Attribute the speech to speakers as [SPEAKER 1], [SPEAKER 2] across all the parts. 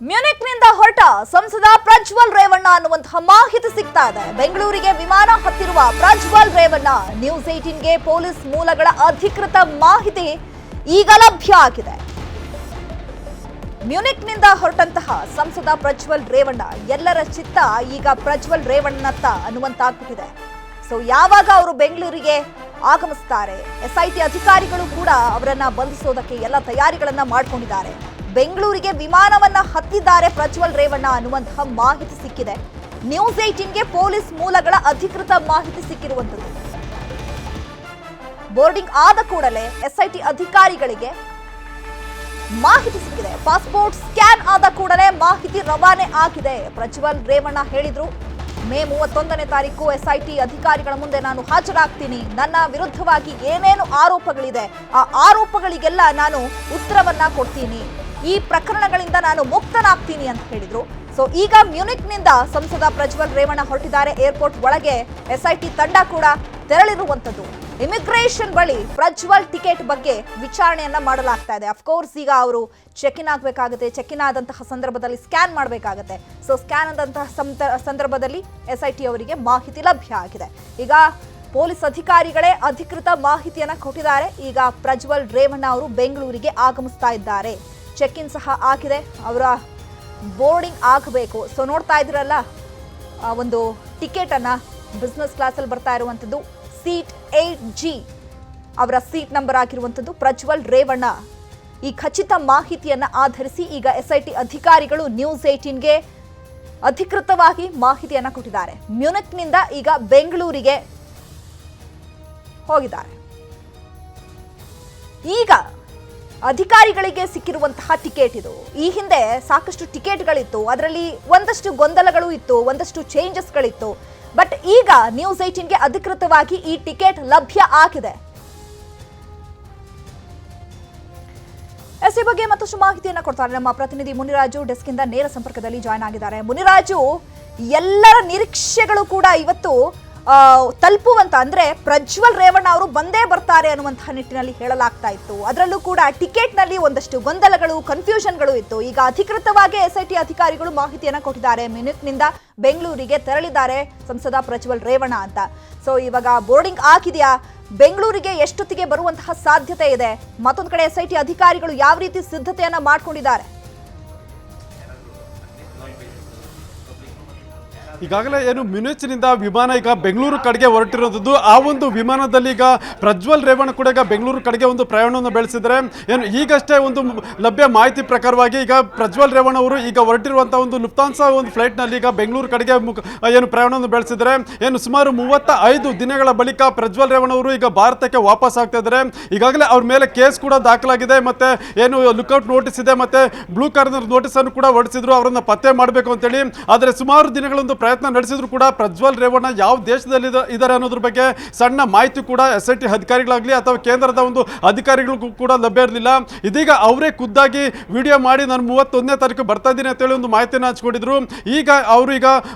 [SPEAKER 1] ಮ್ಯೂನಿಕ್ನಿಂದ ಹೊರಟ ಸಂಸದ ಪ್ರಜ್ವಲ್ ರೇವಣ್ಣ ಅನ್ನುವಂತಹ ಮಾಹಿತಿ ಸಿಗ್ತಾ ಇದೆ. ಬೆಂಗಳೂರಿಗೆ ವಿಮಾನ ಹತ್ತಿರುವ ಪ್ರಜ್ವಲ್ ರೇವಣ್ಣ ನ್ಯೂಸ್ 18ಗೆ ಪೊಲೀಸ್ ಮೂಲಗಳ ಅಧಿಕೃತ ಮಾಹಿತಿ ಈಗ ಲಭ್ಯ ಆಗಿದೆ. ಮ್ಯೂನಿಕ್ನಿಂದ ಹೊರಟಂತಹ ಸಂಸದ ಪ್ರಜ್ವಲ್ ರೇವಣ್ಣ ಎಲ್ಲರ ಚಿತ್ತ ಈಗ ಪ್ರಜ್ವಲ್ ರೇವಣ್ಣನತ್ತ ಅನ್ನುವಂತಾಗ್ಬಿಟ್ಟಿದೆ. ಸೊ ಯಾವಾಗ ಅವರು ಬೆಂಗಳೂರಿಗೆ ಆಗಮಿಸ್ತಾರೆ, ಎಸ್ಐಟಿ ಅಧಿಕಾರಿಗಳು ಕೂಡ ಅವರನ್ನ ಬಂಧಿಸೋದಕ್ಕೆ ಎಲ್ಲ ತಯಾರಿಗಳನ್ನ ಮಾಡಿಕೊಂಡಿದ್ದಾರೆ. ಬೆಂಗಳೂರಿಗೆ ವಿಮಾನವನ್ನ ಹತ್ತಿದ್ದಾರೆ ಪ್ರಜ್ವಲ್ ರೇವಣ್ಣ ಅನ್ನುವಂತಹ ಮಾಹಿತಿ ಸಿಕ್ಕಿದೆ. ನ್ಯೂಸ್ 18ಗೆ ಪೊಲೀಸ್ ಮೂಲಗಳ ಅಧಿಕೃತ ಮಾಹಿತಿ ಸಿಕ್ಕಿರುವಂತದ್ದು. ಬೋರ್ಡಿಂಗ್ ಆದ ಕೂಡಲೇ ಎಸ್ಐಟಿ ಅಧಿಕಾರಿಗಳಿಗೆ ಮಾಹಿತಿ ಸಿಕ್ಕಿದೆ. ಪಾಸ್ಪೋರ್ಟ್ ಸ್ಕ್ಯಾನ್ ಆದ ಕೂಡಲೇ ಮಾಹಿತಿ ರವಾನೆ ಆಗಿದೆ. ಪ್ರಜ್ವಲ್ ರೇವಣ್ಣ ಹೇಳಿದ್ರು, ಮೇ 31ನೇ ತಾರೀಕು ಎಸ್ಐಟಿ ಅಧಿಕಾರಿಗಳ ಮುಂದೆ ನಾನು ಹಾಜರಾಗ್ತೀನಿ. ನನ್ನ ವಿರುದ್ಧವಾಗಿ ಏನೇನು ಆರೋಪಗಳಿದೆ ಆ ಆರೋಪಗಳಿಗೆಲ್ಲ ನಾನು ಉತ್ತರವನ್ನ ಕೊಡ್ತೀನಿ. ಈ ಪ್ರಕರಣಗಳಿಂದ ನಾನು ಮುಕ್ತನಾಗ್ತೀನಿ ಅಂತ ಹೇಳಿದ್ರು. ಸೊ ಈಗ ಮ್ಯೂನಿಕ್ನಿಂದ ಸಂಸದ ಪ್ರಜ್ವಲ್ ರೇವಣ್ಣ ಹೊರಟಿದ್ದಾರೆ. ಏರ್ಪೋರ್ಟ್ ಒಳಗೆ ಎಸ್ಐಟಿ ತಂಡ ಕೂಡ ತೆರಳಿರುವಂತದ್ದು. ಇಮಿಗ್ರೇಷನ್ ಬಳಿ ಪ್ರಜ್ವಲ್ ಟಿಕೆಟ್ ಬಗ್ಗೆ ವಿಚಾರಣೆಯನ್ನ ಮಾಡಲಾಗ್ತಾ ಇದೆ. ಅಫ್ಕೋರ್ಸ್ ಈಗ ಅವರು ಚೆಕ್ ಇನ್ ಆಗಬೇಕಾಗುತ್ತೆ. ಚೆಕ್ ಇನ್ ಆದಂತಹ ಸಂದರ್ಭದಲ್ಲಿ ಸ್ಕ್ಯಾನ್ ಮಾಡಬೇಕಾಗುತ್ತೆ. ಸೊ ಸ್ಕ್ಯಾನ್ ಆದಂತಹ ಸಂದರ್ಭದಲ್ಲಿ ಎಸ್ಐಟಿ ಅವರಿಗೆ ಮಾಹಿತಿ ಲಭ್ಯ ಆಗಿದೆ. ಈಗ ಪೊಲೀಸ್ ಅಧಿಕಾರಿಗಳೇ ಅಧಿಕೃತ ಮಾಹಿತಿಯನ್ನ ಕೊಟ್ಟಿದ್ದಾರೆ. ಈಗ ಪ್ರಜ್ವಲ್ ರೇವಣ್ಣ ಅವರು ಬೆಂಗಳೂರಿಗೆ ಆಗಮಿಸ್ತಾ ಇದ್ದಾರೆ. ಚೆಕ್ ಇನ್ ಸಹ ಆಗಿದೆ. ಅವರ ಬೋರ್ಡಿಂಗ್ ಆಗಬೇಕು. ಸೊ ನೋಡ್ತಾ ಇದ್ರಲ್ಲ, ಒಂದು ಟಿಕೆಟ್ ಅನ್ನ ಬಿಸ್ನೆಸ್ ಕ್ಲಾಸಲ್ಲಿ ಬರ್ತಾ ಇರುವಂಥದ್ದು ಸೀಟ್ 8G ಅವರ ಸೀಟ್ ನಂಬರ್ ಆಗಿರುವಂಥದ್ದು ಪ್ರಜ್ವಲ್ ರೇವಣ್ಣ. ಈ ಖಚಿತ ಮಾಹಿತಿಯನ್ನ ಆಧರಿಸಿ ಈಗ ಎಸ್ಐಟಿ ಅಧಿಕಾರಿಗಳು ನ್ಯೂಸ್ 18ಗೆ ಅಧಿಕೃತವಾಗಿ ಮಾಹಿತಿಯನ್ನ ಕೊಟ್ಟಿದ್ದಾರೆ. ಮ್ಯೂನಿಕ್ನಿಂದ ಈಗ ಬೆಂಗಳೂರಿಗೆ ಹೋಗಿದ್ದಾರೆ. ಈಗ ಅಧಿಕಾರಿಗಳಿಗೆ ಸಿಕ್ಕಿರುವಂತಹ ಟಿಕೆಟ್ ಇದು. ಈ ಹಿಂದೆ ಸಾಕಷ್ಟು ಟಿಕೆಟ್ಗಳಿತ್ತು, ಅದರಲ್ಲಿ ಒಂದಷ್ಟು ಗೊಂದಲಗಳು ಇತ್ತು, ಒಂದಷ್ಟು ಚೇಂಜಸ್ಗಳಿತ್ತು. ಬಟ್ ಈಗ ನ್ಯೂಸ್ 18ಗೆ ಅಧಿಕೃತವಾಗಿ ಈ ಟಿಕೆಟ್ ಲಭ್ಯ ಆಗಿದೆ. ಈ ಬಗ್ಗೆ ಮತ್ತಷ್ಟು ಮಾಹಿತಿಯನ್ನು ಕೊಡ್ತಾರೆ ನಮ್ಮ ಪ್ರತಿನಿಧಿ ಮುನಿರಾಜು. ಡೆಸ್ಕ್ ಇಂದ ನೇರ ಸಂಪರ್ಕದಲ್ಲಿ ಜಾಯ್ನ್ ಆಗಿದ್ದಾರೆ. ಮುನಿರಾಜು, ಎಲ್ಲರ ನಿರೀಕ್ಷೆಗಳು ಕೂಡ ಇವತ್ತು ತಲುಪುವಂತ, ಅಂದ್ರೆ ಪ್ರಜ್ವಲ್ ರೇವಣ್ಣ ಅವರು ಬಂದೇ ಬರ್ತಾರೆ ಅನ್ನುವಂತಹ ನಿಟ್ಟಿನಲ್ಲಿ ಹೇಳಲಾಗ್ತಾ ಇತ್ತು. ಅದರಲ್ಲೂ ಕೂಡ ಟಿಕೆಟ್ ನಲ್ಲಿ ಒಂದಷ್ಟು ಗೊಂದಲಗಳು, ಕನ್ಫ್ಯೂಷನ್ಗಳು ಇತ್ತು. ಈಗ ಅಧಿಕೃತವಾಗಿ ಎಸ್ಐಟಿ ಅಧಿಕಾರಿಗಳು ಮಾಹಿತಿಯನ್ನ ಕೊಟ್ಟಿದ್ದಾರೆ. ಮ್ಯೂನಿಕ್ನಿಂದ ಬೆಂಗಳೂರಿಗೆ ತೆರಳಿದ್ದಾರೆ ಸಂಸದ ಪ್ರಜ್ವಲ್ ರೇವಣ್ಣ ಅಂತ. ಸೊ ಇವಾಗ ಬೋರ್ಡಿಂಗ್ ಆಗಿದೆಯಾ? ಬೆಂಗಳೂರಿಗೆ ಎಷ್ಟೊತ್ತಿಗೆ ಬರುವಂತಹ ಸಾಧ್ಯತೆ ಇದೆ? ಮತ್ತೊಂದು ಕಡೆ ಎಸ್ಐಟಿ ಅಧಿಕಾರಿಗಳು ಯಾವ ರೀತಿ ಸಿದ್ಧತೆಯನ್ನ ಮಾಡ್ಕೊಂಡಿದ್ದಾರೆ?
[SPEAKER 2] ಈಗಾಗಲೇ ಏನು ಮ್ಯೂನಿಚ್ನಿಂದ ವಿಮಾನ ಈಗ ಬೆಂಗಳೂರು ಕಡೆಗೆ ಹೊರಟಿರೋದು. ಆ ಒಂದು ವಿಮಾನದಲ್ಲಿ ಈಗ ಪ್ರಜ್ವಲ್ ರೇವಣ್ಣ ಕೂಡ ಈಗ ಬೆಂಗಳೂರು ಕಡೆಗೆ ಒಂದು ಪ್ರಯಾಣವನ್ನು ಬೆಳೆಸಿದರೆ, ಏನು ಈಗಷ್ಟೇ ಒಂದು ಲಭ್ಯ ಮಾಹಿತಿ ಪ್ರಕಾರವಾಗಿ ಈಗ ಪ್ರಜ್ವಲ್ ರೇವಣ್ಣ ಅವರು ಈಗ ಹೊರಟಿರುವಂಥ ಒಂದು ಲುಫ್ತಾನ್ಸಾ ಒಂದು ಫ್ಲೈಟ್ನಲ್ಲಿ ಈಗ ಬೆಂಗಳೂರು ಕಡೆಗೆ ಏನು ಪ್ರಯಾಣವನ್ನು ಬೆಳೆಸಿದರೆ, ಏನು ಸುಮಾರು 35 ದಿನಗಳ ಬಳಿಕ ಪ್ರಜ್ವಲ್ ರೇವಣ್ಣ ಅವರು ಈಗ ಭಾರತಕ್ಕೆ ವಾಪಸ್ ಆಗ್ತಾ ಇದ್ದಾರೆ. ಈಗಾಗಲೇ ಅವ್ರ ಮೇಲೆ ಕೇಸ್ ಕೂಡ ದಾಖಲಾಗಿದೆ, ಮತ್ತೆ ಏನು ಲುಕ್ಔಟ್ ನೋಟಿಸ್ ಇದೆ, ಮತ್ತೆ ಬ್ಲೂ ಕಾರ್ನರ್ ನೋಟಿಸ್ ಅನ್ನು ಕೂಡ ಹೊರಡಿಸಿದ್ರು ಅವರನ್ನ ಪತ್ತೆ ಮಾಡಬೇಕು ಅಂತೇಳಿ. ಆದರೆ ಸುಮಾರು ದಿನಗಳೊಂದು ಪ್ರಯತ್ನ ನಡೆಸಿದ್ರು ಕೂಡ ಪ್ರಜ್ವಲ್ ರೇವಣ್ಣ ಯಾವ ದೇಶದಲ್ಲಿ ಇದ್ದಾರೆ ಅನ್ನೋದ್ರ ಬಗ್ಗೆ ಸಣ್ಣ ಮಾಹಿತಿ ಕೂಡ ಎಸ್ಐಟಿ ಅಧಿಕಾರಿಗಳಾಗಲಿ ಅಥವಾ ಕೇಂದ್ರದ ಒಂದು ಅಧಿಕಾರಿಗಳಿಗೂ ಕೂಡ ಲಭ್ಯ ಇರಲಿಲ್ಲ. ಇದೀಗ ಅವರೇ ಖುದ್ದಾಗಿ ವಿಡಿಯೋ ಮಾಡಿ ನಾನು 31ನೇ ತಾರೀಕು ಬರ್ತಾ ಇದ್ದೀನಿ ಅಂತೇಳಿ ಒಂದು ಮಾಹಿತಿಯನ್ನು ಹಂಚ್ಕೊಂಡಿದ್ರು. ಈಗ ಅವರು ಈಗ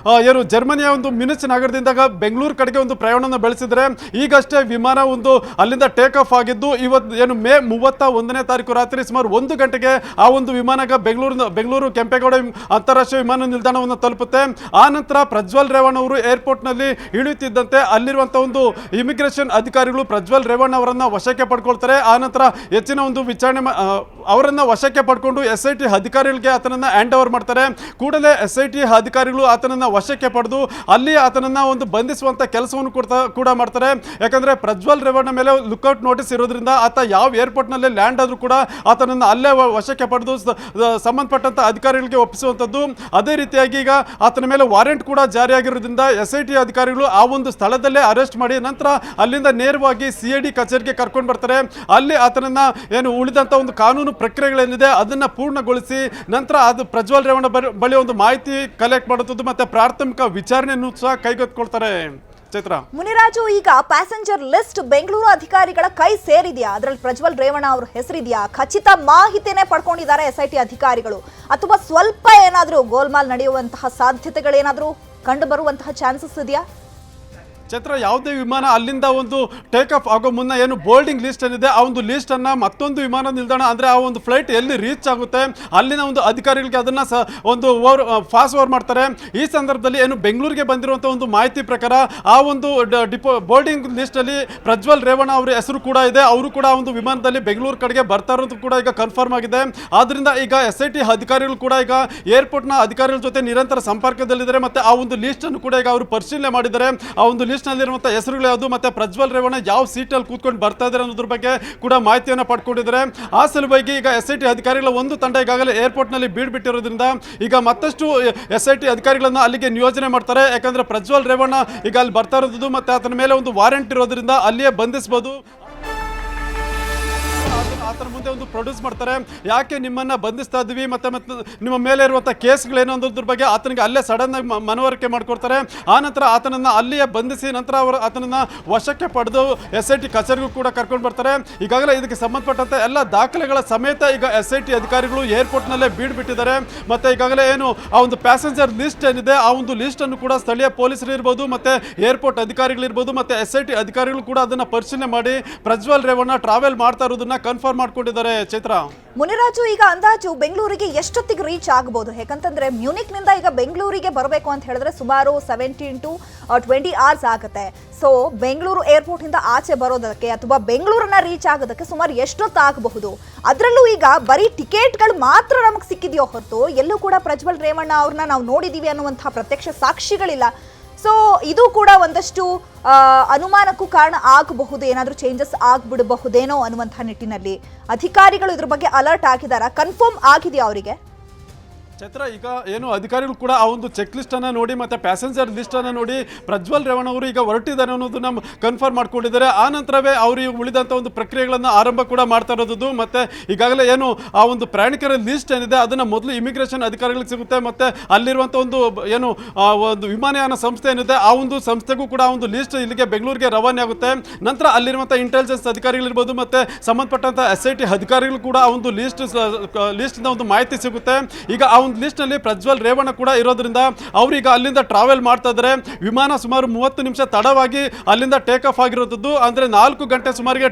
[SPEAKER 2] ಏನು ಜರ್ಮನಿಯ ಒಂದು ಮ್ಯೂನಿಚ್ ನಗರದಿಂದ ಬೆಂಗಳೂರು ಕಡೆಗೆ ಒಂದು ಪ್ರಯಾಣವನ್ನು ಬೆಳೆಸಿದರೆ, ಈಗಷ್ಟೇ ವಿಮಾನ ಒಂದು ಅಲ್ಲಿಂದ ಟೇಕ್ ಆಫ್ ಆಗಿದ್ದು, ಇವತ್ತು ಏನು ಮೇ 31ನೇ ತಾರೀಕು ರಾತ್ರಿ ಸುಮಾರು 1 ಗಂಟೆಗೆ ಆ ಒಂದು ವಿಮಾನ ಬೆಂಗಳೂರು ಕೆಂಪೇಗೌಡ ಅಂತಾರಾಷ್ಟ್ರೀಯ ವಿಮಾನ ನಿಲ್ದಾಣವನ್ನು ತಲುಪುತ್ತೆ. ಆ ನಂತರ ಪ್ರಜ್ವಲ್ ರೇವಣ್ಣ ಅವರು ಏರ್ಪೋರ್ಟ್ನಲ್ಲಿ ಇಳಿಯುತ್ತಿದ್ದಂತೆ ಅಲ್ಲಿರುವಂತಹ ಒಂದು ಇಮಿಗ್ರೇಷನ್ ಅಧಿಕಾರಿಗಳು ಪ್ರಜ್ವಲ್ ರೇವಣ್ಣ ಅವರನ್ನ ವಶಕ್ಕೆ ಪಡ್ಕೊಳ್ತಾರೆ. ಆ ನಂತರ ಹೆಚ್ಚಿನ ಒಂದು ವಿಚಾರಣೆ ಅವರನ್ನ ವಶಕ್ಕೆ ಪಡ್ಕೊಂಡು ಎಸ್ಐಟಿ ಅಧಿಕಾರಿಗಳಿಗೆ ಆತನನ್ನ ಹ್ಯಾಂಡ್ ಓವರ್ ಮಾಡ್ತಾರೆ. ಕೂಡಲೇ ಎಸ್ಐಟಿ ಅಧಿಕಾರಿಗಳು ಆತನನ್ನ ವಶಕ್ಕೆ ಪಡೆದು ಅಲ್ಲಿ ಆತನನ್ನ ಒಂದು ಬಂಧಿಸುವಂತ ಕೆಲಸವನ್ನು ಕೂಡ ಮಾಡ್ತಾರೆ. ಯಾಕಂದ್ರೆ ಪ್ರಜ್ವಲ್ ರೇವಣ್ಣ ಮೇಲೆ ಲುಕ್ಔಟ್ ನೋಟಿಸ್ ಇರೋದ್ರಿಂದ ಆತ ಯಾವ ಏರ್ಪೋರ್ಟ್ ನಲ್ಲಿ ಲ್ಯಾಂಡ್ ಆದ್ರೂ ಕೂಡ ಆತನನ್ನ ಅಲ್ಲೇ ವಶಕ್ಕೆ ಪಡೆದು ಸಂಬಂಧಪಟ್ಟಂತ ಅಧಿಕಾರಿಗಳಿಗೆ ಒಪ್ಪಿಸುವಂತದ್ದು. ಅದೇ ರೀತಿಯಾಗಿ ಈಗ ಆತನ ಮೇಲೆ ವಾರೆಂಟ್ ಕೂಡ ಜಾರಿಯಾಗಿರೋದ್ರಿಂದ ಎಸ್ಐಟಿ ಅಧಿಕಾರಿಗಳು ಆ ಒಂದು ಸ್ಥಳದಲ್ಲೇ ಅರೆಸ್ಟ್ ಮಾಡಿ ನಂತರ ಅಲ್ಲಿಂದ ನೇರವಾಗಿ CID ಕಚೇರಿಗೆ ಕರ್ಕೊಂಡು ಬರ್ತಾರೆ. ಅಲ್ಲಿ ಆತನನ್ನ ಏನು ಉಳಿದಂತ ಒಂದು ಕಾನೂನು ಪ್ರಕ್ರಿಯೆಗಳೇನಿದೆ ಅದನ್ನ ಪೂರ್ಣಗೊಳಿಸಿ ನಂತರ ಅದು ಪ್ರಜ್ವಲ್ ರೇವಣ್ಣ ಬಳಿ ಒಂದು ಮಾಹಿತಿ ಕಲೆಕ್ಟ್ ಮಾಡುತ್ತದೆ ಮತ್ತೆ ಪ್ರಾಥಮಿಕ ವಿಚಾರಣೆಯನ್ನು ಸಹ ಕೈಗೆತ್ತಿಕೊಳ್ತಾರೆ. ಚೈತ್ರ,
[SPEAKER 1] ಮುನಿರಾಜು, ಈಗ ಪ್ಯಾಸೆಂಜರ್ ಲಿಸ್ಟ್ ಬೆಂಗಳೂರು ಅಧಿಕಾರಿಗಳ ಕೈ ಸೇರಿದೆಯಾ? ಅದರಲ್ಲಿ ಪ್ರಜ್ವಲ್ ರೇವಣ್ಣ ಅವ್ರ ಹೆಸರಿದೆಯಾ? ಖಚಿತ ಮಾಹಿತಿನೇ ಪಡ್ಕೊಂಡಿದ್ದಾರೆ ಎಸ್ಐಟಿ ಅಧಿಕಾರಿಗಳು, ಅಥವಾ ಸ್ವಲ್ಪ ಏನಾದರೂ ಗೋಲ್ಮಾಲ್ ನಡೆಯುವಂತಹ ಸಾಧ್ಯತೆಗಳೇನಾದರೂ ಕಂಡು ಬರುವಂತಹ ಚಾನ್ಸಸ್ ಇದೆಯಾ?
[SPEAKER 2] ಚೈತ್ರ, ಯಾವುದೇ ವಿಮಾನ ಅಲ್ಲಿಂದ ಒಂದು ಟೇಕ್ ಆಫ್ ಆಗೋ ಮುನ್ನ ಏನು ಬೋರ್ಡಿಂಗ್ ಲಿಸ್ಟ್ ಏನಿದೆ ಆ ಒಂದು ಲಿಸ್ಟ್ ಅನ್ನ ಮತ್ತೊಂದು ವಿಮಾನ ನಿಲ್ದಾಣ ಅಂದ್ರೆ ಆ ಒಂದು ಫ್ಲೈಟ್ ಎಲ್ಲಿ ರೀಚ್ ಆಗುತ್ತೆ ಅಲ್ಲಿನ ಒಂದು ಅಧಿಕಾರಿಗಳಿಗೆ ಅದನ್ನ ಒಂದು ಫಾಸ್ಟ್ ಓವರ್ ಮಾಡ್ತಾರೆ. ಈ ಸಂದರ್ಭದಲ್ಲಿ ಏನು ಬೆಂಗಳೂರಿಗೆ ಬಂದಿರುವಂತಹ ಒಂದು ಮಾಹಿತಿ ಪ್ರಕಾರ ಆ ಒಂದು ಬೋರ್ಡಿಂಗ್ ಲಿಸ್ಟ್ ಅಲ್ಲಿ ಪ್ರಜ್ವಲ್ ರೇವಣ್ಣ ಅವರ ಹೆಸರು ಕೂಡ ಇದೆ. ಅವರು ಕೂಡ ಒಂದು ವಿಮಾನದಲ್ಲಿ ಬೆಂಗಳೂರು ಕಡೆಗೆ ಬರ್ತಾ ಇರೋದು ಕೂಡ ಈಗ ಕನ್ಫರ್ಮ್ ಆಗಿದೆ. ಆದ್ರಿಂದ ಈಗ SIT ಅಧಿಕಾರಿಗಳು ಕೂಡ ಈಗ ಏರ್ಪೋರ್ಟ್ ನ ಅಧಿಕಾರಿಗಳ ಜೊತೆ ನಿರಂತರ ಸಂಪರ್ಕದಲ್ಲಿದ್ದಾರೆ. ಮತ್ತೆ ಆ ಒಂದು ಲಿಸ್ಟ್ ಅನ್ನು ಕೂಡ ಈಗ ಅವರು ಪರಿಶೀಲನೆ ಮಾಡಿದ್ದಾರೆ. ಆ ಒಂದು ಲಿಸ್ಟ್ ನಲ್ಲಿರುವಂತಹ ಹೆಸರುಗಳು ಯಾವುದು ಮತ್ತೆ ಪ್ರಜ್ವಲ್ ರೇವಣ್ಣ ಯಾವ ಸೀಟಲ್ಲಿ ಕೂತ್ಕೊಂಡು ಬರ್ತಾ ಇದ್ದಾರೆ ಅನ್ನೋದ್ರ ಬಗ್ಗೆ ಕೂಡ ಮಾಹಿತಿಯನ್ನು ಪಡ್ಕೊಂಡಿದ್ದಾರೆ. ಆ ಸಲುವಾಗಿ ಈಗ SIT ಅಧಿಕಾರಿಗಳ ಒಂದು ತಂಡ ಈಗಾಗಲೇ ಏರ್ಪೋರ್ಟ್ ನಲ್ಲಿ ಬೀಡ್ಬಿಟ್ಟಿರೋದ್ರಿಂದ ಈಗ ಮತ್ತಷ್ಟು SIT ಅಧಿಕಾರಿಗಳನ್ನ ಅಲ್ಲಿಗೆ ನಿಯೋಜನೆ ಮಾಡ್ತಾರೆ. ಯಾಕಂದ್ರೆ ಪ್ರಜ್ವಲ್ ರೇವಣ್ಣ ಈಗ ಅಲ್ಲಿ ಬರ್ತಾ ಇರೋದು ಮತ್ತೆ ಆತನ ಮೇಲೆ ಒಂದು ವಾರೆಂಟ್ ಇರೋದ್ರಿಂದ ಅಲ್ಲಿಯೇ ಬಂಧಿಸಬಹುದು. ಆತನ ಮುಂದೆ ಒಂದು ಪ್ರೊಡ್ಯೂಸ್ ಮಾಡ್ತಾರೆ, ಯಾಕೆ ನಿಮ್ಮನ್ನ ಬಂಧಿಸ್ತಾ ಇದ್ವಿ ಮತ್ತೆ ನಿಮ್ಮ ಮೇಲೆ ಇರುವಂತಹ ಕೇಸ್ಗಳೇನು ಅನ್ನೋದ್ರ ಬಗ್ಗೆ ಆತನಿಗೆ ಅಲ್ಲೇ ಸಡನ್ ಆಗಿ ಮನವರಿಕೆ ಮಾಡ್ಕೊಡ್ತಾರೆ. ಆ ನಂತರ ಆತನನ್ನ ಅಲ್ಲಿಯೇ ಬಂಧಿಸಿ ನಂತರ ಅವರು ಆತನನ್ನ ವಶಕ್ಕೆ ಪಡೆದು SIT ಕಚೇರಿಗೂ ಕೂಡ ಕರ್ಕೊಂಡು ಬರ್ತಾರೆ. ಈಗಾಗಲೇ ಇದಕ್ಕೆ ಸಂಬಂಧಪಟ್ಟಂತೆ ಎಲ್ಲ ದಾಖಲೆಗಳ ಸಮೇತ ಈಗ SIT ಅಧಿಕಾರಿಗಳು ಏರ್ಪೋರ್ಟ್ ನಲ್ಲೇ ಬೀಡ್ಬಿಟ್ಟಿದ್ದಾರೆ. ಮತ್ತೆ ಈಗಾಗಲೇ ಏನು ಆ ಒಂದು ಪ್ಯಾಸೆಂಜರ್ ಲಿಸ್ಟ್ ಏನಿದೆ ಆ ಒಂದು ಲಿಸ್ಟ್ ಅನ್ನು ಕೂಡ ಸ್ಥಳೀಯ ಪೊಲೀಸರು ಇರ್ಬೋದು ಮತ್ತೆ ಏರ್ಪೋರ್ಟ್ ಅಧಿಕಾರಿಗಳಿರ್ಬೋದು ಮತ್ತೆ SIT ಅಧಿಕಾರಿಗಳು ಕೂಡ ಅದನ್ನ ಪರಿಶೀಲನೆ ಮಾಡಿ ಪ್ರಜ್ವಲ್ ರೇವಣ್ಣ ಟ್ರಾವೆಲ್ ಮಾಡ್ತಾ ಇರೋದನ್ನ ಕನ್ಫರ್ಮ್ ಮಾಡ್ಕೊಂಡಿದ್ದಾರೆ. ಚೈತ್ರ,
[SPEAKER 1] ಮುನಿರಾಜು, ಈಗ ಅಂದಾಜು ಬೆಂಗಳೂರಿಗೆ ಎಷ್ಟೊತ್ತಿಗೆ ರೀಚ್ ಆಗಬಹುದು? ಯಾಕಂತಂದ್ರೆ ಮ್ಯೂನಿಕ್ ನಿಂದ ಈಗ ಬೆಂಗಳೂರಿಗೆ ಬರಬೇಕು ಅಂತ ಹೇಳಿದ್ರೆ ಸುಮಾರು 17 to 20 hours ಆಗುತ್ತೆ. ಸೊ ಬೆಂಗಳೂರು ಏರ್ಪೋರ್ಟ್ ಇಂದ ಆಚೆ ಬರೋದಕ್ಕೆ ಅಥವಾ ಬೆಂಗಳೂರನ್ನ ರೀಚ್ ಆಗೋದಕ್ಕೆ ಸುಮಾರು ಎಷ್ಟೊತ್ತು ಆಗಬಹುದು? ಅದರಲ್ಲೂ ಈಗ ಬರೀ ಟಿಕೆಟ್ಗಳು ಮಾತ್ರ ನಮಗೆ ಸಿಕ್ಕಿದೆಯೋ ಹೊರತು ಎಲ್ಲೂ ಕೂಡ ಪ್ರಜ್ವಲ್ ರೇವಣ್ಣ ಅವ್ರನ್ನ ನಾವು ನೋಡಿದೀವಿ ಅನ್ನುವಂತಹ ಪ್ರತ್ಯಕ್ಷ ಸಾಕ್ಷಿಗಳಿಲ್ಲ. ಸೊ ಇದು ಕೂಡ ಒಂದಷ್ಟು ಅನುಮಾನಕ್ಕೂ ಕಾರಣ ಆಗಬಹುದು, ಏನಾದರೂ ಚೇಂಜಸ್ ಆಗ್ಬಿಡಬಹುದೇನೋ ಅನ್ನುವಂಥ ನಿಟ್ಟಿನಲ್ಲಿ ಅಧಿಕಾರಿಗಳು ಇದ್ರ ಬಗ್ಗೆ ಅಲರ್ಟ್ ಆಗಿದಾರಾ? ಕನ್ಫರ್ಮ್ ಆಗಿದೆಯಾ ಅವರಿಗೆ?
[SPEAKER 2] ಚೈತ್ರ, ಈಗ ಏನು ಅಧಿಕಾರಿಗಳು ಕೂಡ ಆ ಒಂದು ಚೆಕ್ ಲಿಸ್ಟ್ ಅನ್ನ ನೋಡಿ ಮತ್ತೆ ಪ್ಯಾಸೆಂಜರ್ ಲಿಸ್ಟ್ ಅನ್ನ ನೋಡಿ ಪ್ರಜ್ವಲ್ ರೇವಣ್ಣ ಅವರು ಈಗ ಹೊರಟಿದ್ದಾರೆ ಅನ್ನೋದನ್ನ ಕನ್ಫರ್ಮ್ ಮಾಡ್ಕೊಂಡಿದ್ದಾರೆ. ಆ ನಂತರವೇ ಅವರು ಈಗ ಉಳಿದಂತ ಒಂದು ಪ್ರಕ್ರಿಯೆಗಳನ್ನ ಆರಂಭ ಕೂಡ ಮಾಡ್ತಾ ಇರೋದು. ಮತ್ತೆ ಈಗಾಗಲೇ ಏನು ಆ ಒಂದು ಪ್ರಯಾಣಿಕರ ಲಿಸ್ಟ್ ಏನಿದೆ ಅದನ್ನ ಮೊದಲು ಇಮಿಗ್ರೇಷನ್ ಅಧಿಕಾರಿಗಳಿಗೆ ಸಿಗುತ್ತೆ. ಮತ್ತೆ ಅಲ್ಲಿರುವಂತ ಒಂದು ಏನು ಒಂದು ವಿಮಾನಯಾನ ಸಂಸ್ಥೆ ಏನಿದೆ ಆ ಒಂದು ಸಂಸ್ಥೆಗೂ ಕೂಡ ಒಂದು ಲಿಸ್ಟ್ ಇಲ್ಲಿಗೆ ಬೆಂಗಳೂರಿಗೆ ರವಾನೆ ಆಗುತ್ತೆ. ನಂತರ ಅಲ್ಲಿರುವಂತಹ ಇಂಟೆಲಿಜೆನ್ಸ್ ಅಧಿಕಾರಿಗಳಿರ್ಬೋದು ಮತ್ತೆ ಸಂಬಂಧಪಟ್ಟಂತ SIT ಅಧಿಕಾರಿಗಳು ಕೂಡ ಆ ಒಂದು ಲಿಸ್ಟ್ ಒಂದು ಮಾಹಿತಿ ಸಿಗುತ್ತೆ. ಈಗ ಆ ಒಂದು ಲಿಸ್ಟ್ ನಲ್ಲಿ ಪ್ರಜ್ವಲ್ ರೇವಣ್ಣ ಕೂಡ ಇರೋದ್ರಿಂದ ಅವ್ರೀಗ ಅಲ್ಲಿಂದ ಟ್ರಾವೆಲ್ ಮಾಡ್ತಾ ಇದ್ದಾರೆ. ವಿಮಾನ ಸುಮಾರು 30 ನಿಮಿಷ ತಡವಾಗಿ ಅಲ್ಲಿಂದ ಟೇಕ್ ಆಫ್ ಆಗಿರೋದು, ಅಂದ್ರೆ 4 ಗಂಟೆ ಸುಮಾರಿಗೆ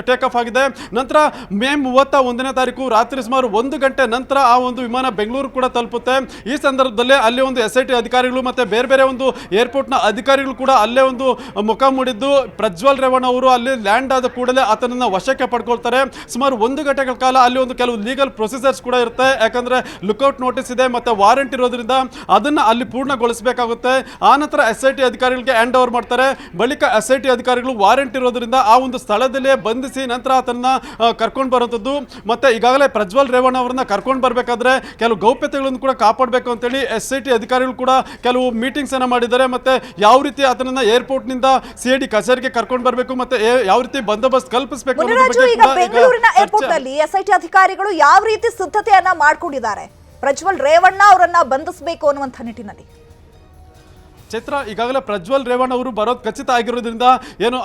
[SPEAKER 2] ಟೇಕ್ ಆಫ್ ಆಗಿದೆ. ನಂತರ ಮೇ 31ನೇ ತಾರೀಕು ರಾತ್ರಿ ಸುಮಾರು 1 ಗಂಟೆ ನಂತರ ಆ ಒಂದು ವಿಮಾನ ಬೆಂಗಳೂರು ಕೂಡ ತಲುಪುತ್ತೆ. ಈ ಸಂದರ್ಭದಲ್ಲಿ ಅಲ್ಲಿ ಒಂದು SIT ಅಧಿಕಾರಿಗಳು ಮತ್ತೆ ಬೇರೆ ಬೇರೆ ಒಂದು ಏರ್ಪೋರ್ಟ್ ನ ಅಧಿಕಾರಿಗಳು ಕೂಡ ಅಲ್ಲೇ ಒಂದು ಮುಖ ಮೂಡಿದ್ದು ಪ್ರಜ್ವಲ್ ರೇವಣ್ಣ ಅವರು ಅಲ್ಲಿ ಲ್ಯಾಂಡ್ ಆದ ಕೂಡಲೇ ಆತನನ್ನ ವಶಕ್ಕೆ ಪಡ್ಕೊಳ್ತಾರೆ. ಸುಮಾರು 1 ಗಂಟೆಗಳ ಕಾಲ ಅಲ್ಲಿ ಒಂದು ಕೆಲವು ಲೀಗಲ್ ಪ್ರೊಸೀಜರ್ಸ್ ಕೂಡ ಇರುತ್ತೆ. ಯಾಕಂದ್ರೆ ಲುಕ್ಔಟ್ ನೋಟಿಸ್ ಇದೆ ಮತ್ತೆ ವಾರೆಂಟ್ ಇರೋದ್ರಿಂದ ಅದನ್ನ ಅಲ್ಲಿ ಪೂರ್ಣಗೊಳಿಸಬೇಕಾಗುತ್ತೆ. ಆ ನಂತರ SIT ಅಧಿಕಾರಿಗಳಿಗೆ ಹ್ಯಾಂಡ್ ಓವರ್ ಮಾಡ್ತಾರೆ. ಬಳಿಕ SIT ಅಧಿಕಾರಿಗಳು ವಾರೆಂಟ್ ಇರೋದ್ರಿಂದ ಆ ಒಂದು ಸ್ಥಳದಲ್ಲೇ ಬಂಧಿಸಿ ನಂತರ ಆತನ್ನ ಕರ್ಕೊಂಡು ಬರುವಂಥದ್ದು. ಮತ್ತೆ ಈಗಾಗಲೇ ಪ್ರಜ್ವಲ್ ರೇವಣ್ಣ ಅವರನ್ನ ಕರ್ಕೊಂಡು ಬರಬೇಕಾದ್ರೆ ಕೆಲವು ಗೌಪ್ಯತೆಗಳನ್ನು ಕೂಡ ಕಾಪಾಡಬೇಕು ಅಂತೇಳಿ SIT ಅಧಿಕಾರಿಗಳು ಕೂಡ ಕೆಲವು ಮೀಟಿಂಗ್ಸ್ ಅನ್ನ ಮಾಡಿದ್ದಾರೆ. ಮತ್ತೆ ಯಾವ ರೀತಿ ಆತನನ್ನ ಏರ್ಪೋರ್ಟ್ ನಿಂದ CID ಕಚೇರಿಗೆ ಕರ್ಕೊಂಡು ಬರಬೇಕು ಮತ್ತೆ ಯಾವ ರೀತಿ ಬಂದೋಬಸ್ತ್ ಕಲ್ಪಿಸಬೇಕು ಅನ್ನೋದ್ರ ಬಗ್ಗೆ
[SPEAKER 1] ಈಗ ಬೆಂಗಳೂರಿನ ಏರ್ಪೋರ್ಟ್ ನಲ್ಲಿ SIT ಅಧಿಕಾರಿಗಳು ಯಾವ ರೀತಿ ಸಿದ್ಧತೆಯನ್ನ ಮಾಡ್ಕೊಂಡಿದ್ದಾರೆ ಪ್ರಜ್ವಲ್ ರೇವಣ್ಣ ಅವರನ್ನ ಬಂಧಿಸಬೇಕು ಅನ್ನುವಂಥ ನಿಟ್ಟಿನಲ್ಲಿ?
[SPEAKER 2] ಚೈತ್ರ, ಈಗಾಗಲೇ ಪ್ರಜ್ವಲ್ ರೇವಣ್ಣ ಅವರು ಬರೋದು ಖಚಿತ ಆಗಿರೋದ್ರಿಂದ ಏನು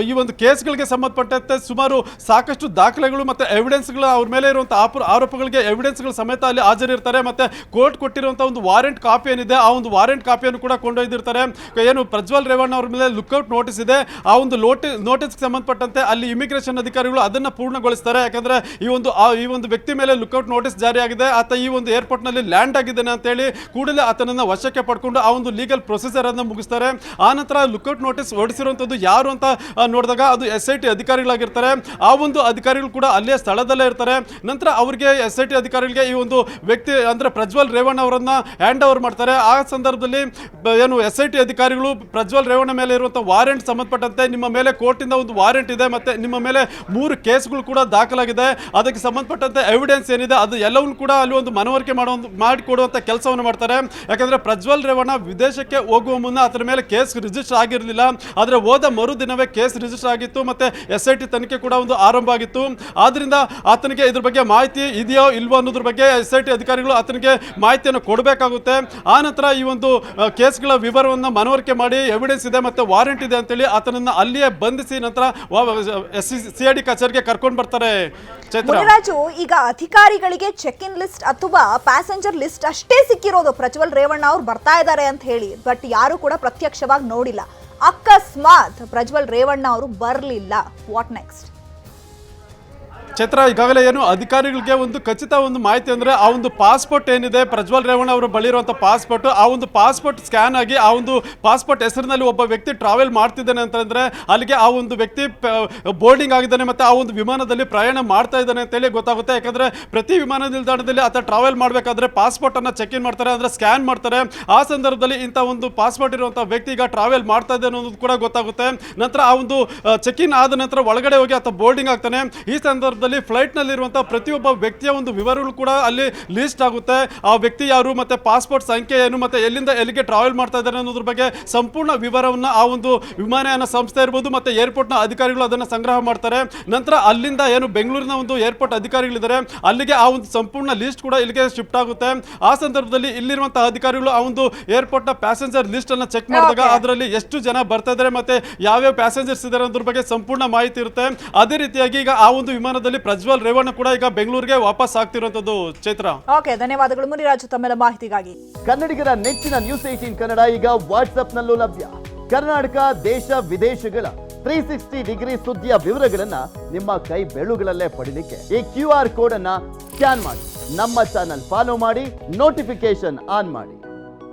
[SPEAKER 2] ಈ ಒಂದು ಕೇಸ್ಗಳಿಗೆ ಸಂಬಂಧಪಟ್ಟಂತೆ ಸುಮಾರು ಸಾಕಷ್ಟು ದಾಖಲೆಗಳು ಮತ್ತೆ ಎವಿಡೆನ್ಸ್ಗಳು ಅವ್ರ ಮೇಲೆ ಇರುವಂತಹ ಆರೋಪಗಳಿಗೆ ಎವಿಡೆನ್ಸ್ಗಳು ಸಮೇತ ಅಲ್ಲಿ ಹಾಜರಿರ್ತಾರೆ. ಮತ್ತೆ ಕೋರ್ಟ್ ಕೊಟ್ಟಿರುವಂಥ ಒಂದು ವಾರೆಂಟ್ ಕಾಪಿ ಏನಿದೆ ಆ ಒಂದು ವಾರೆಂಟ್ ಕಾಪಿಯನ್ನು ಕೂಡ ಕೊಂಡೊಯ್ದಿರ್ತಾರೆ. ಏನು ಪ್ರಜ್ವಲ್ ರೇವಣ್ಣ ಅವ್ರ ಮೇಲೆ ಲುಕ್ಔಟ್ ನೋಟಿಸ್ ಇದೆ ಆ ಒಂದು ನೋಟಿಸ್ಗೆ ಸಂಬಂಧಪಟ್ಟಂತೆ ಅಲ್ಲಿ ಇಮಿಗ್ರೇಷನ್ ಅಧಿಕಾರಿಗಳು ಅದನ್ನ ಪೂರ್ಣಗೊಳಿಸ್ತಾರೆ. ಯಾಕಂದ್ರೆ ಈ ಒಂದು ವ್ಯಕ್ತಿ ಮೇಲೆ ಲುಕ್ಔಟ್ ನೋಟಿಸ್ ಜಾರಿಯಾಗಿದೆ, ಆತ ಈ ಒಂದು ಏರ್ಪೋರ್ಟ್ ನಲ್ಲಿ ಲ್ಯಾಂಡ್ ಆಗಿದ್ದಾನೆ ಅಂತ ಹೇಳಿ ಕೂಡಲೇ ಆತನನ್ನ ವಶಕ್ಕೆ ಪಡ್ಕೊಂಡು ಆ ಒಂದು ಲೀಗಲ್ ಪ್ರೊಸೀಜರ್ ಅನ್ನು ಮುಗಿಸ್ತಾರೆ. ಆ ನಂತರ ಲುಕ್ಔಟ್ ನೋಟಿಸ್ ಹೊರಡಿಸಿರುವಂತದ್ದು ಯಾರು ಅಂತ ನೋಡಿದಾಗ ಅದು SIT ಅಧಿಕಾರಿಗಳಾಗಿರ್ತಾರೆ. ಆ ಒಂದು ಅಧಿಕಾರಿಗಳು ಕೂಡ ಅಲ್ಲೇ ಸ್ಥಳದಲ್ಲೇ ಇರ್ತಾರೆ. ನಂತರ ಅವರಿಗೆ SIT ಅಧಿಕಾರಿಗಳಿಗೆ ಈ ಒಂದು ವ್ಯಕ್ತಿ ಅಂದ್ರೆ ಪ್ರಜ್ವಲ್ ರೇವಣ್ಣ ಅವರನ್ನ ಹ್ಯಾಂಡ್ ಓವರ್ ಮಾಡ್ತಾರೆ. ಆ ಸಂದರ್ಭದಲ್ಲಿ ಏನು SIT ಅಧಿಕಾರಿಗಳು ಪ್ರಜ್ವಲ್ ರೇವಣ್ಣ ಮೇಲೆ ಇರುವಂತಹ ವಾರೆಂಟ್ ಸಂಬಂಧಪಟ್ಟಂತೆ ನಿಮ್ಮ ಮೇಲೆ ಕೋರ್ಟ್ ಇಂದ ಒಂದು ವಾರೆಂಟ್ ಇದೆ ಮತ್ತೆ ನಿಮ್ಮ ಮೇಲೆ 3 ಕೇಸ್ಗಳು ಕೂಡ ದಾಖಲಾಗಿದೆ, ಅದಕ್ಕೆ ಸಂಬಂಧಪಟ್ಟಂತೆ ಎವಿಡೆನ್ಸ್ ಏನಿದೆ ಅದು ಎಲ್ಲವನ್ನೂ ಕೂಡ ಅಲ್ಲಿ ಒಂದು ಮನವರಿಕೆ ಮಾಡಿಕೊಡುವಂತ ಕೆಲಸವನ್ನು ಮಾಡ್ತಾರೆ. ಯಾಕಂದ್ರೆ ಪ್ರಜ್ವಲ್ ರೇವಣ್ಣ ವಿದೇಶಕ್ಕೆ ಹೋಗುವ ಮುನ್ನ ಅದರ ಮೇಲೆ ಕೇಸ್ ರಿಜಿಸ್ಟರ್ ಆಗಿರಲಿಲ್ಲ, ಆದರೆ ಹೋದ ಮರುದಿನವೇ ಕೇಸ್ ರಿಜಿಸ್ಟರ್ ಆಗಿತ್ತು ಮತ್ತೆ SIT ತನಿಖೆ ಕೂಡ ಒಂದು ಆರಂಭ ಆಗಿತ್ತು. ಆದ್ರಿಂದ ಆತನಿಗೆ ಇದ್ರ ಬಗ್ಗೆ ಮಾಹಿತಿ ಇದೆಯೋ ಇಲ್ವೋ ಅನ್ನೋದ್ರ ಬಗ್ಗೆ SIT ಅಧಿಕಾರಿಗಳು ಆತನಿಗೆ ಮಾಹಿತಿಯನ್ನು ಕೊಡಬೇಕಾಗುತ್ತೆ. ಆ ನಂತರ ಈ ಒಂದು ಕೇಸ್ಗಳ ವಿವರವನ್ನು ಮನವರಿಕೆ ಮಾಡಿ ಎವಿಡೆನ್ಸ್ ಇದೆ ಮತ್ತೆ ವಾರೆಂಟ್ ಇದೆ ಅಂತೇಳಿ ಆತನನ್ನ ಅಲ್ಲಿಯೇ ಬಂಧಿಸಿ ನಂತರ CID ಕಚೇರಿಗೆ ಕರ್ಕೊಂಡು ಬರ್ತಾರೆ.
[SPEAKER 1] ಮುನಿರಾಜು, ಈಗ ಅಧಿಕಾರಿಗಳಿಗೆ ಚೆಕ್ ಇನ್ ಲಿಸ್ಟ್ ಅಥವಾ ಪ್ಯಾಸೆಂಜರ್ ಲಿಸ್ಟ್ ಅಷ್ಟೇ ಸಿಕ್ಕಿರೋದು ಪ್ರಜ್ವಲ್ ರೇವಣ್ಣ ಅವ್ರು ಬರ್ತಾ ಇದ್ದಾರೆ ಅಂತ ಹೇಳಿ, ಬಟ್ ಯಾರು ಕೂಡ ಪ್ರತ್ಯಕ್ಷವಾಗಿ ನೋಡಿಲ್ಲ. ಅಕಸ್ಮಾತ್ ಪ್ರಜ್ವಲ್ ರೇವಣ್ಣ ಅವರು ಬರಲಿಲ್ಲ, ವಾಟ್ ನೆಕ್ಸ್ಟ್?
[SPEAKER 2] ಚೈತ್ರ, ಈಗಾಗಲೇ ಏನು ಅಧಿಕಾರಿಗಳಿಗೆ ಒಂದು ಖಚಿತ ಒಂದು ಮಾಹಿತಿ ಅಂದ್ರೆ ಆ ಒಂದು ಪಾಸ್ಪೋರ್ಟ್ ಏನಿದೆ ಪ್ರಜ್ವಲ್ ರೇವಣ್ಣ ಅವರು ಬಳಿ ಇರುವಂತ ಪಾಸ್ಪೋರ್ಟ್, ಆ ಒಂದು ಪಾಸ್ಪೋರ್ಟ್ ಸ್ಕ್ಯಾನ್ ಆಗಿ ಆ ಒಂದು ಪಾಸ್ಪೋರ್ಟ್ ಹೆಸರಿನಲ್ಲಿ ಒಬ್ಬ ವ್ಯಕ್ತಿ ಟ್ರಾವೆಲ್ ಮಾಡ್ತಿದ್ದಾನೆ ಅಂತಂದ್ರೆ ಅಲ್ಲಿಗೆ ಆ ಒಂದು ವ್ಯಕ್ತಿ ಬೋರ್ಡಿಂಗ್ ಆಗಿದ್ದಾನೆ ಮತ್ತೆ ಆ ಒಂದು ವಿಮಾನದಲ್ಲಿ ಪ್ರಯಾಣ ಮಾಡ್ತಾ ಇದ್ದಾನೆ ಅಂತೇಳಿ ಗೊತ್ತಾಗುತ್ತೆ. ಯಾಕಂದ್ರೆ ಪ್ರತಿ ವಿಮಾನ ನಿಲ್ದಾಣದಲ್ಲಿ ಆತ ಟ್ರಾವೆಲ್ ಮಾಡಬೇಕಾದ್ರೆ ಪಾಸ್ಪೋರ್ಟ್ ಅನ್ನ ಚೆಕ್ ಇನ್ ಮಾಡ್ತಾರೆ, ಅಂದ್ರೆ ಸ್ಕ್ಯಾನ್ ಮಾಡ್ತಾರೆ. ಆ ಸಂದರ್ಭದಲ್ಲಿ ಇಂಥ ಒಂದು ಪಾಸ್ಪೋರ್ಟ್ ಇರುವಂತಹ ವ್ಯಕ್ತಿ ಈಗ ಟ್ರಾವೆಲ್ ಮಾಡ್ತಾ ಇದೆ ಅನ್ನೋದು ಕೂಡ ಗೊತ್ತಾಗುತ್ತೆ. ನಂತರ ಆ ಒಂದು ಚೆಕ್ ಇನ್ ಆದ ನಂತರ ಒಳಗಡೆ ಹೋಗಿ ಆತ ಬೋರ್ಡಿಂಗ್ ಆಗ್ತಾನೆ. ಈ ಸಂದರ್ಭದಲ್ಲಿ ಫ್ಲೈಟ್ ನಲ್ಲಿರುವಂತಹ ಪ್ರತಿಯೊಬ್ಬ ವ್ಯಕ್ತಿಯ ಒಂದು ವಿವರಗಳು ಕೂಡ ಅಲ್ಲಿ ಲಿಸ್ಟ್ ಆಗುತ್ತೆ. ಆ ವ್ಯಕ್ತಿ ಯಾರು ಮತ್ತೆ ಪಾಸ್ಪೋರ್ಟ್ ಸಂಖ್ಯೆ ಏನು ಮತ್ತೆ ಎಲ್ಲಿಂದ ಎಲ್ಲಿಗೆ ಟ್ರಾವೆಲ್ ಮಾಡ್ತಾ ಇದ್ದಾರೆ ಅನ್ನೋದ್ರ ಬಗ್ಗೆ ಸಂಪೂರ್ಣ ವಿವರವನ್ನ ಆ ಒಂದು ವಿಮಾನಯಾನ ಸಂಸ್ಥೆ ಇರ್ಬೋದು ಮತ್ತೆ ಏರ್ಪೋರ್ಟ್ ನ ಅಧಿಕಾರಿಗಳು ಅದನ್ನ ಸಂಗ್ರಹ ಮಾಡ್ತಾರೆ. ನಂತರ ಅಲ್ಲಿಂದ ಏನು ಬೆಂಗಳೂರಿನ ಒಂದು ಏರ್ಪೋರ್ಟ್ ಅಧಿಕಾರಿಗಳಿದ್ದಾರೆ ಅಲ್ಲಿಗೆ ಆ ಒಂದು ಸಂಪೂರ್ಣ ಲಿಸ್ಟ್ ಕೂಡ ಇಲ್ಲಿಗೆ ಶಿಫ್ಟ್ ಆಗುತ್ತೆ. ಆ ಸಂದರ್ಭದಲ್ಲಿ ಇಲ್ಲಿರುವಂತಹ ಅಧಿಕಾರಿಗಳು ಆ ಒಂದು ಏರ್ಪೋರ್ಟ್ ನ ಪ್ಯಾಸೆಂಜರ್ ಲಿಸ್ಟ್ ಅನ್ನ ಚೆಕ್ ಮಾಡಿದಾಗ ಅದರಲ್ಲಿ ಎಷ್ಟು ಜನ ಬರ್ತಾ ಇದ್ದಾರೆ ಮತ್ತೆ ಯಾವ್ಯಾವ ಪ್ಯಾಸೆಂಜರ್ಸ್ ಇದ್ದಾರೆ ಅನ್ನೋದ್ರ ಬಗ್ಗೆ ಸಂಪೂರ್ಣ ಮಾಹಿತಿ ಇರುತ್ತೆ. ಅದೇ ರೀತಿಯಾಗಿ ಈಗ ಆ ಒಂದು ವಿಮಾನದಲ್ಲಿ ಪ್ರಜ್ವಲ್ ರೇವಣ್ಣ ಕೂಡ ಈಗ ಬೆಂಗಳೂರಿಗೆ ವಾಪಸ್ ಆಗ್ತಿರುವಂತದ್ದು. ಚೈತ್ರ,
[SPEAKER 1] ಓಕೆ, ಧನ್ಯವಾದಗಳು ಮುನಿರಾಜು ತಮ್ಮೆಲ್ಲ ಮಾಹಿತಿಗಾಗಿ.
[SPEAKER 3] ಕನ್ನಡಿಗರ ನೆಚ್ಚಿನ ನ್ಯೂಸ್ 18 ಕನ್ನಡ ಈಗ ವಾಟ್ಸ್ಆಪ್ ನಲ್ಲೂ ಲಭ್ಯ. ಕರ್ನಾಟಕ, ದೇಶ ವಿದೇಶಗಳ 360 ಡಿಗ್ರಿ ಸುದ್ದಿಯ ವಿವರಗಳನ್ನ ನಿಮ್ಮ ಕೈ ಬೆರಳುಗಳಲ್ಲೇ ಪಡಿಲಿಕ್ಕೆ ಈ QR ಕೋಡ್ ಅನ್ನ ಸ್ಕ್ಯಾನ್ ಮಾಡಿ ನಮ್ಮ ಚಾನಲ್ ಫಾಲೋ ಮಾಡಿ, ನೋಟಿಫಿಕೇಶನ್ ಆನ್ ಮಾಡಿ.